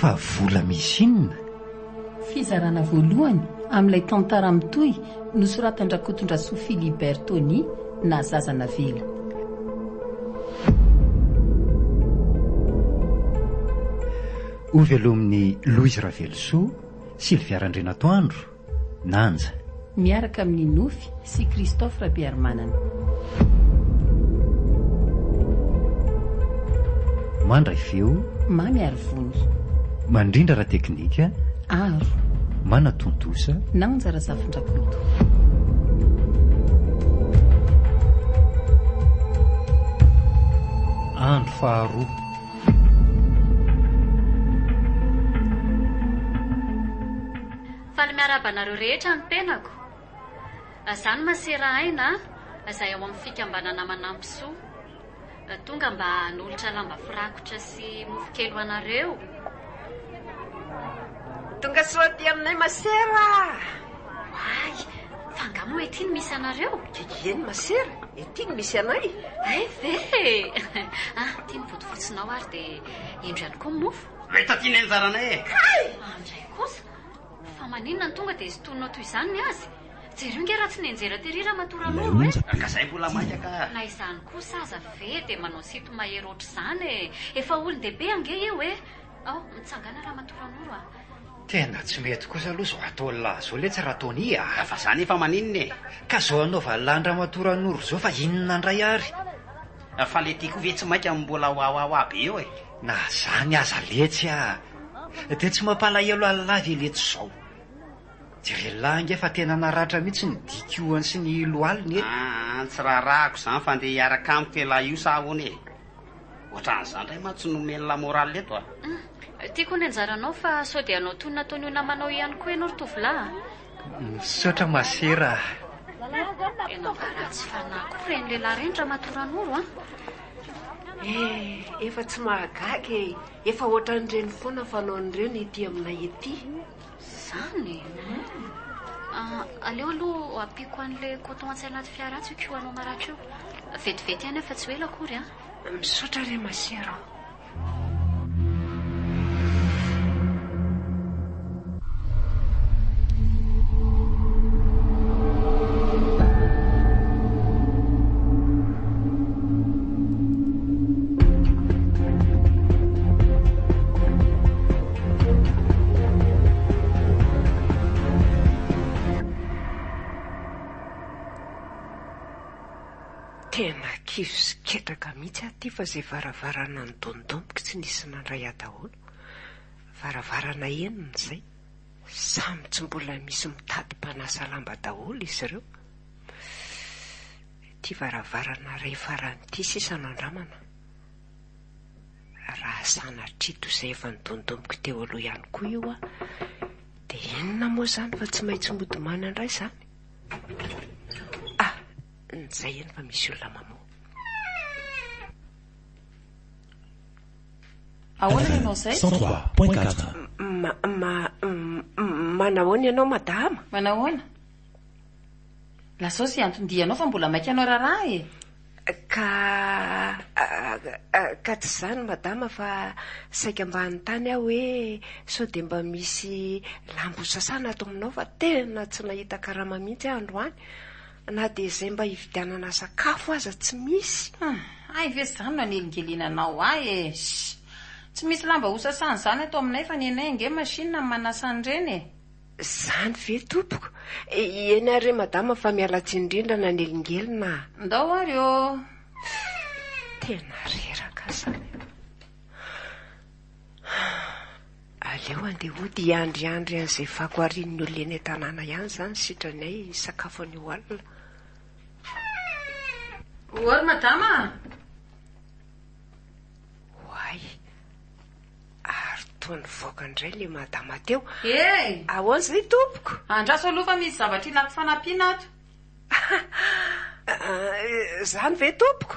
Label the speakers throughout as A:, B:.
A: fa vola misy inona.
B: Fizarana voalohany amin'ilay tantara mitohy nosoratan'Rakotondra Sophie Libertoni na Zazana Vela.
A: Ovy aloha amin'ny Louise Ravelsoa, Sylvia Randrenatoandro, Nanja.
B: Miaraka amin'ny Nofy sy Christophe Rabiarmanana.
A: Mandray feo
B: Mamy Arivony.
A: Mandrindra raha teknika
B: Aro
A: Manatontosa
B: Nanjara Zafindrakoto.
A: Andro faharoa.
C: Faly miarabanareo rehetra ny tenako. Zany masera aina izay ao amin'ny fikambanana manampisoa. Tonga mba nolotra lamba firakotra sy mofo kely ho anareo.
D: Tonga soaty aminay masera.
C: Ay, fangamo etiny misy anareo?
D: Eny masera, etiny misy anay.
C: Ay ve. Tiany vodifotsinao ary dia endriany koa mofo.
E: Meta tiany anjaranay e.
C: Andray kosa. Fa maninona ny tonga dia sotoninao toy izany ny azy. Jereo nge raha tsy nenjera tery raha matoranao e.
E: Ka zay mbola mainka ka.
C: Na izany kosa aza ve dia manao sito mahery ohatr'izany e. Efa olon-dehibe ange eo e. Mitsangana raha matoranao
F: Tena tsy mety kosa aloha zao atao lazo le tsara ataony
E: Fa zany efa maninona e.
F: Ka zao anaova landra matoran'oro zao fa inona ndray ary.
E: Fa le tiako ve tsy mainka mbola hoahoa aby eo e.
F: Na zany aza letsy dia tsy mampalahelo alavy eletso zao. Jerelahy nge fa tena naratra mihitsy ny dikoany sy ny lohaliny e.
E: Tsy raharahako zany fa ndeha hiaraka amiko tela io sa ahoana e. Ohatran'izany ray matsy nomenila moraly leto
C: Tiako ny anjaranao fa sao dia anao toy nataony namanao ihany koa ianao ry tovolahy.
F: Misaotra masera.
C: Tena mba ratsy fanahy koa reny lehilahy reny raha matoran'oro
D: Efa tsy mahagaga efa ohatran'ireny foana fanaon'ireny ety aminay ety.
C: Zany aleo aloha ampiko an'ilay coton an-tsay anaty fiara tsy io anao maratra io. Vetivety ihany efa tsy ho ela akory
D: Misaotra re masera. Tena kivo sy ketraka mihitsy aty fa izay varavarana ny dondomboka tsy nisy nandray daholo. Varavarana enina izay. Samy tsy mbola misy mitady mpanasa lamba daholo izy ireo. Ty varavarana ray faran'ity sisa nandramana. Raha sanatrito izay efa ny dondomboka teo aloha ihany koa io dia enina moa izany fa tsy maintsy mody manandray izany. Nizay eny fa misy olona mamoa.
B: Ahoana ianao izay?
G: 103.4.
D: Manahoana ianao madama?
B: Manahoana? Lasao sy anton-dianao fa mbola maika anao raharaha e.
D: Ka tsy izany madama fa saika mba hanontany aho hoe sao dia mba misy lambo sasana ato aminao fa tena tsy nahita karama mihitsy androany. Na dia izay mba hividianana sakafo aza tsy misy.
B: Ay ve izany no anelingelinanao e. Tsy misy lamba hosasana izany atao aminay fa ny anay nge masinina manasa an'ireny e.
D: Izany ve tompoko? Eny ary madama fa mialatsy indrindra na anelingelina.
B: Ndao ary o.
D: Tena reraka izany. Aleo andeha hody iandriandry an'izay fako arin'ny olona eny an-tanàna ihany izany sitranay sakafo any hoalina.
B: Oary madama.
D: Hoay. Ary toa nivoaka indray le madama teo.
B: Ahoana
D: izay tompoko?
B: Andraso aloha fa misy zavatra ilaky fanampiana ato.
D: Zany ve tompoko?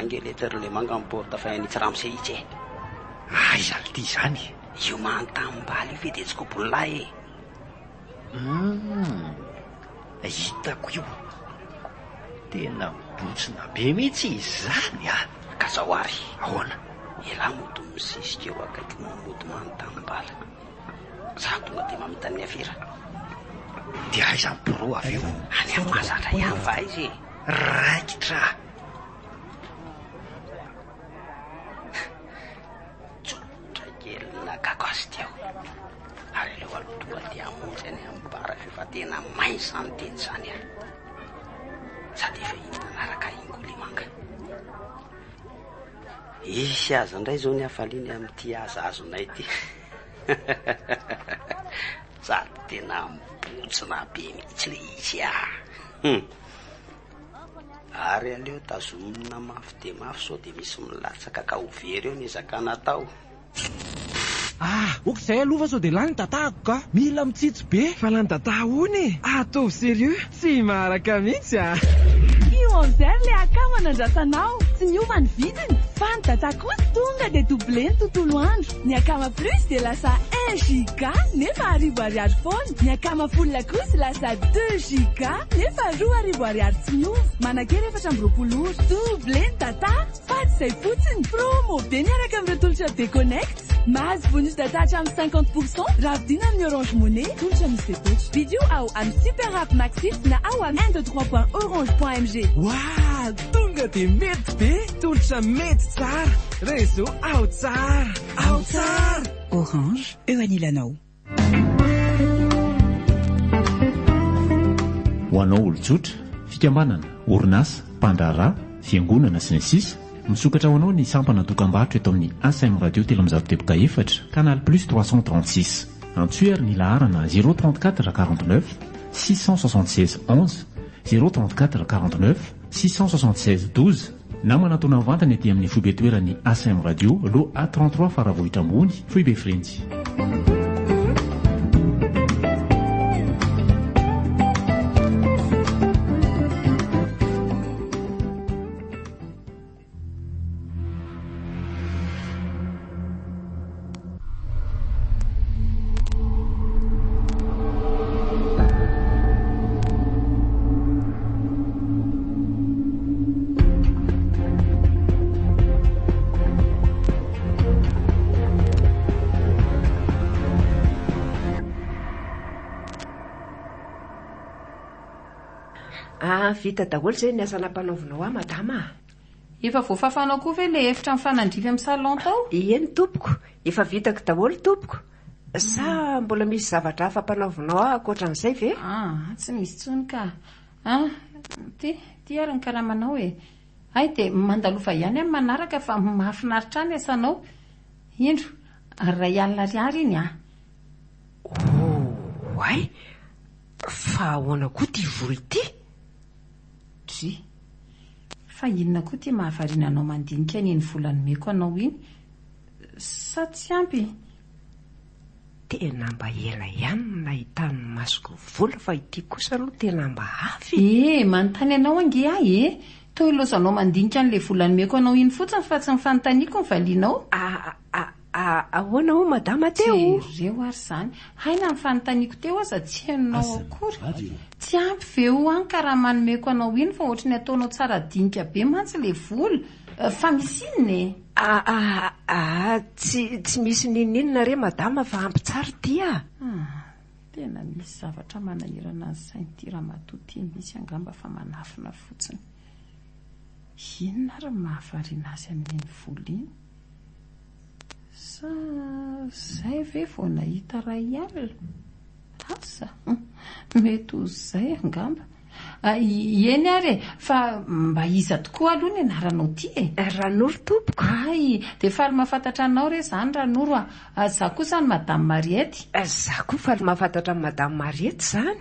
E: ange letera le manga miporta fa ny tsiramose itsy e.
F: Aiza ty zany?
E: Io manontany-baly fe de tsy kobololahy
F: hitako io. Tena botsina be mihitsy izany a.
E: ka zao ary
F: Ahoana?
E: ela moto misisika eo akaiky mamoto manontany-bala za tonga de mamitany afira
F: Dia aiza mpiro avy eo?
E: any amin'ny mahazatra ihany fa izy
F: Raikitra.
E: tsotra kely nakako azy teo ary leo alotonga de amonjy any amin'ny bara fefa tena may zany teny zany a sady efa iny manaraka ingolimanga isy azo indray zao ny hafaliny amin'ity azazonay ty sady tena mibotsina be mihitsy le izy a ary aleo tazomina mafy de mafy sao de misy milatsaka ka overy eo ny zakana tao.
G: Ok izay aloha sao de lany tatako ka mila mitsitsy be fa lany tata hony atao serieux tsy maharaka mihitsy a.
H: Io amizay le akama nandrasanao tsy miova ny vidiny fa ny tata kosa tonga de doublé ny tontolo andro. Ny akama plus de lasa 1 giga nefa 1000 foana. Ny akama full kosa lasa 2 giga nefa 2000 tsy miova. Manakera 420 doublé ny tata fa tsy zay fotsiny promo be miaraka amin'ny tolotra Deconnect. Mahazo bonus data hatramin'ny 50% raha vidina amin'ny Orange Money tolotra misy detotra. Vidéo ao amin'ny Super App Maxis na ao amin'ny 123.orange.mg.
G: Wow, tonga de mety be tolotra mety tsara réseau ao tsara ao tsara.
I: Orange eo anilanao.
J: Ho anao olon-tsotra, fikambanana, orinasa, mpandraharaha, fiangonana sy ny sisa misokatra ho anao ny sampana dokam-barotra eto amin'ny ASM Radio Telemizavoteboka 4 Canal Plus 336 antsoery ny laharana 034 49 676 11 034 49 676 12 na manatona mivantana ety amin'ny foibe toerany ASM Radio lo A33 faravohitra ambony foibe Frenzy.
D: Vita daholo zay ny asana mpanaovinao madama.
B: Efa voafafanao koa ve le efitra mifanandrivy amin'ny salon tao?
D: Eny tompoko, efa vitako daholo tompoko. Sa mbola misy zavatra hafa mpanaovinao ankoatran'izay ve?
B: Tsy misy tsony ka. Ty ary ny karamanao e. Ay de mandalofa ihany amin'ny manaraka fa mahafinaritra ny asanao. Indro, ray alina ariary iny
D: Way, fa ahoana koa ty vory ty?
B: Fa inona koa ty mahavariana anao mandinika ny volany meko anao iny? Sa tsy ampy?
D: Tena mba ela ihany nahitany masoko vola fa ity kosa aloha tena mba hafy.
B: Manontany anao ange ahy toa ilozanao mandinika an'le volany meko anao iny fotsiny fa tsy mifanontaniako ny valianao.
D: Ahoana ho madama teo?
B: Ireo ary zany. Haina mifanontaniako teo aza tsy hainao akory. Tsy ampy veo any karaha manomeko anao iny fa ohatrany ataonao tsara dinika be mantsy le vola. Fa misy inona
D: tsy misy ninina re madama fa ampy tsara tia.
B: Tena misy zavatra manahirana ny sainty ramatoty misy angamba fa manafina fotsiny. Inona ary mahavariana azy amin'iny vola iny? Sa zay ve vao nahita ray alina? Asa mety ho zay angamba. Eny ary fa mba iza tokoa aloha ny anaranao ty
D: Ranoro tompoko.
B: De faly mahafantatra anao re zany Ranoro za kosa ny Madame Mariette.
D: Za koa faly mahafantatra ny Madame Mariette zany.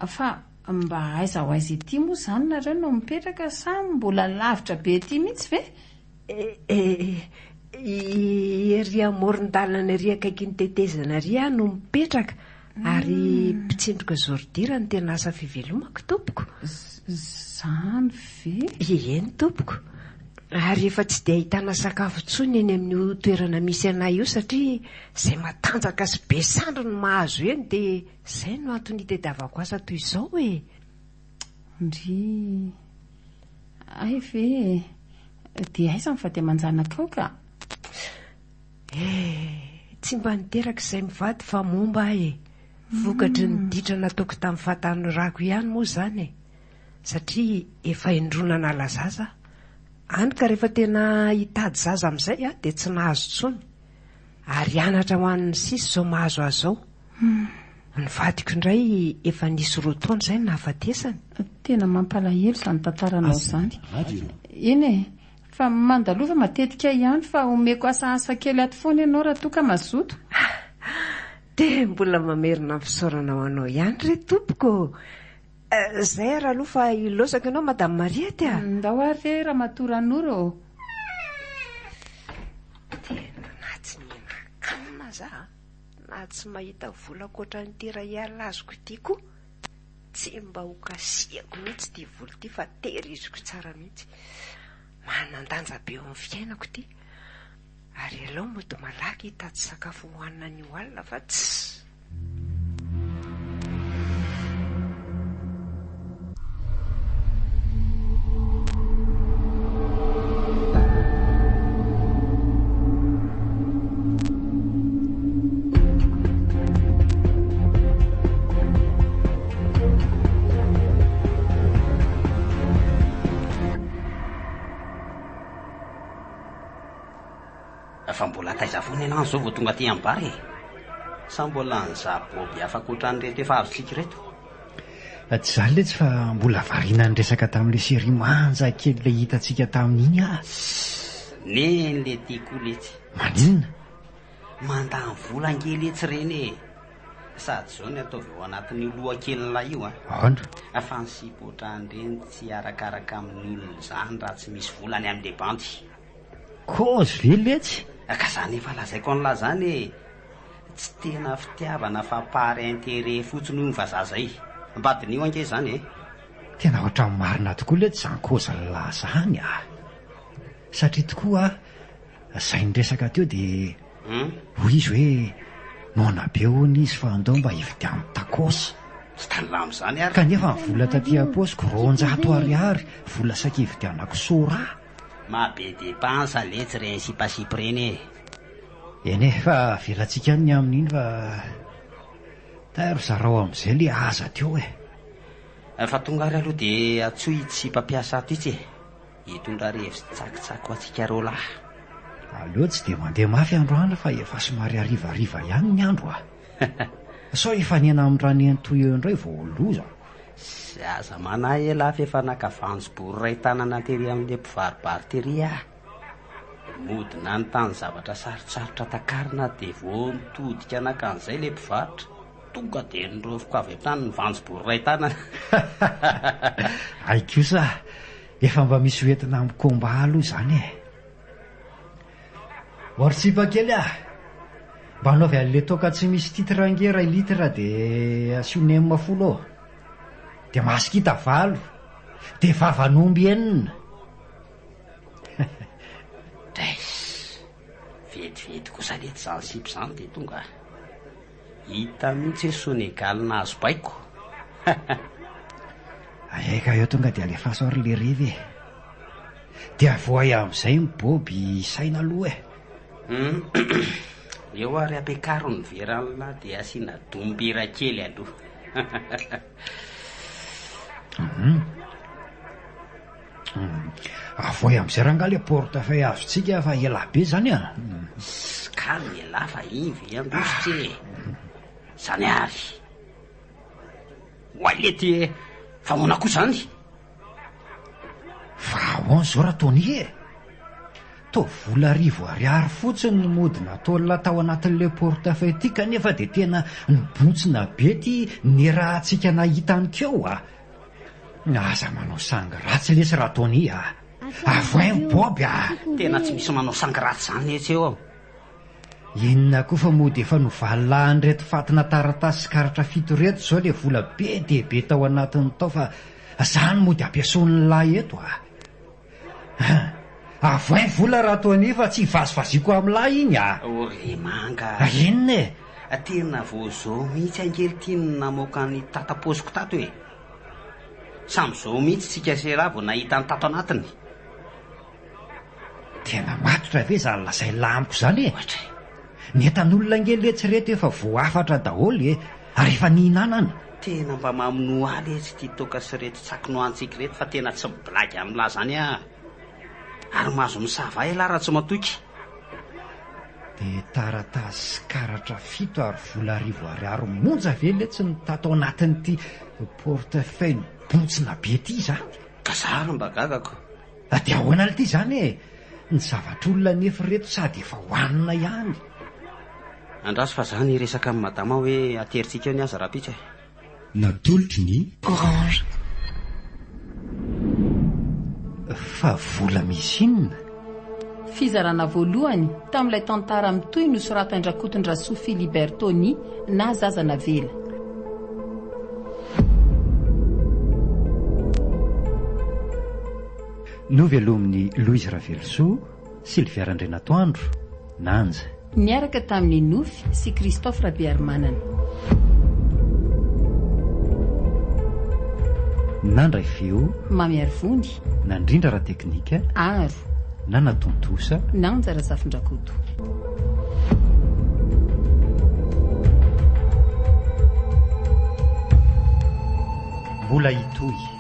B: Fa mba aiza ho aiza ety moa zany nareo no mipetraka sa mbola lavitra be ety mihitsy ve?
D: Ery amoron-dalana ery akaiky ny tetezana ery no mipetraka. Ary mpitsindroka zordira ny tena asa fivelomako tompoko.
B: Zany ve?
D: Eny tompoko. Ary efa tsy dia ahitana sakafo tsony eny amin'ny toerana misy anay io satria izay matanjaka sy be sandro no mahazo eny dia izay no antony itadiavako asa toy izao e.
B: Ndry ay ve dia aiza fa dia manjanaka ao ka?
D: Tsy mba niteraka izay mivady fa momba e. Vokatry ny ditra nataoko tamin'ny fahatan'ny rako ihany moa izany e. Satria efa endrona nala zaza. Any ka rehefa tena hitady zaza amin'izay dia tsy nahazo tsony. Ary anatra ho an'ny sisy izao mahazo azy zao. Ny vadiko indray efa nisy 2 taona izay nahafatesany.
B: Tena mampalahelo izany tantaranao izany. Eny e, fa mandalova matetika ihany fa omeko asa kely ato foana ianao raha toa ka mazoto.
D: Dia mbola mamerina ny fisaorana ho anao ihany re tompoko. Izay raha aloha fa ilosaka ianao Madame Mariette a.
B: Ndao ary raha matoran'oro.
D: Tena na tsy mihinan-kanina za, na tsy mahita vola ankoatra ny tera hiala azoko ity koa. Tsy mba ho kasiako mihitsy ity vola ity fa tehiriziko tsara mihitsy. Manan-danja be eo amin'ny fiainako ity. Ary alao mody malaky hitady sakafo hohanina ny alina fa tsy.
E: Fa mbola taiza foana ianao zao vao tonga aty amin'ny bary e. Sa mbola nizaboby afaka ohatran'ireto efa azotsika reto?
F: Tsy zany letsy fa mbola variana ny resaka tamin'ilay série manja kely ilay hitantsika tamin'iny a.
E: Neny le tiako letsy.
F: Maninona?
E: Mandany vola angely etsy reny e. Sady zao ny ataovy ao anatin'ny loha kelyn'ilay io a.
F: Ahoana?
E: Afa nysipoatran'ireny tsy arakaraka amin'ny olona izany raha tsy misy volany amin'ilay bandy.
F: Kozy ve letsy?
E: Ka zany efa lazaiko an'la zany tsy tena fitiavana fa pary intérêt fotsiny ny vazazay. Mbadin'io ange zany e.
F: Tena ohatran'ny marina tokoa letsy zany koza la zany a. Satria tokoa izay ny resaka teo dia hoy izy hoe nona be hono izy fa andao mba hividian'ny takosy.
E: Tsy tanilamo zany ary.
F: Kanefa ny vola taty am-paosiko 200 ariary vola saika hividianako sora.
E: Mabe dépense letsy reny sipasipy reny e.
F: Eny e, fa velantsika ny amin'iny fa tairo zarao amin'izay le aza teo e.
E: Fa tonga ary aloha dia atsoy tsy mpampiasa ato itsy e. Hitondra revitsy tsakitsaky ho antsika roalahy.
F: Aleo tsy dia mandeha mafy androany fa efa somary harivariva ihany ny andro a. Sao efanena amin'ny rany antoy eo indray vao loza.
E: Sy aza manahy ela fa efa nakavanjobory ray tanana tery amin'ilay mpivaribary ah. Modina ny tany zavatra sarotsarotra takarina dia vao mitodika anakan'izay ilay mpivarotra. Tonga dia nirofoko avy tany ny vanjobory ray tanana.
F: Ay kosa, efa mba misy hoentina amin'ny komba aloha izany e. Ortsipa kely ah. Mba hanaovy an'ilay toaka tsy misy titra angera litra dia asiony amin'ny 10. Dia masikita 7 dia vavan'omby enina.
E: Vetivety kosa lety izany sipy izany dia tonga hita mihitsy hoe Sonegal nahazo baiko.
F: Eka eo tonga dia alefaso ary le revy e. Dia voay amin'izay miboby saina aloha e.
E: Eo ary apekaro ny veran'la dia asiana dombera kely aloha.
F: Voay amin'izay raha nga le portefeuille azontsika fa ela be zany a.
E: Calme ela fa ivy angositra e. Zany ary hoay lety fa mona koa zany.
F: Fa ahoana zao raha tony e. To vola 10 ariary fotsiny modina taolona tao anatin'ilay portefeuille ity kanefa dia tena nibotsina be ty ny rahantsika nahitany keo a. Aza manao sangy ratsy lesy raha tony a. Avoay boby a.
E: Tena tsy misy manao sangy ratsy zany etsy eo aho.
F: Inona koa fa moa dia efa novalahany reto fatina taratasy sy karatra fito reto zao le vola be dia be tao anatiny tao fa zany moa dia ampiasaon'ny lahy eto avoay vola raha toa nefa tsy vazivaziako amin'ny lahy iny
E: Ore manga.
F: Inona e?
E: Tena voazao mihitsy angelitiny namoaka ny tataposiko tato e. Samyzao mihitsy tsika seravo nahita ny tato anatiny.
F: Tena matotra ve zany lazay lamiko zany e? Ny etan'olona angeletsy efa voafatra daholo ary efa nihinanana.
E: Tena mba maminoaly tsy tia toka sy reto tsakinoantsika reto fa tena tsy blagy amin'la zany ary mahazo misava ela raha tsy matoky.
F: Dia taratasy karatra fito ary vola 10,000 monja ve le tsy nitato anatin'ity portefeuille bontsina be ity za?
E: Kasara mba gagako.
F: Dia ahoana ity zany e? Ny zavatr'olona nefa reto sady efa hohanina ihany.
E: Andraso fa zany resaka amin'ny madama hoe ateritsika eo ny aza rapitra.
K: Natolotry ny
I: Orange.
F: Fa vola misy inona?
B: Fizarana voalohany tamin'ilay tantara mitoy nosoratan-drakotondra Philibert Tony na zazana vela.
A: Novelomin'ny Louise Ravelso, Sylvia Randrenatoandro, Nanja.
B: Niaraka tamin'ny Nofy sy Christophe Rabearmanana.
A: Nandray feo,
B: Mamy Arvony,
A: nandrindra raha teknika,
B: Aro,
A: na natontosa,
B: Nanja Razafin-Drakoto.
A: mbola hitohy.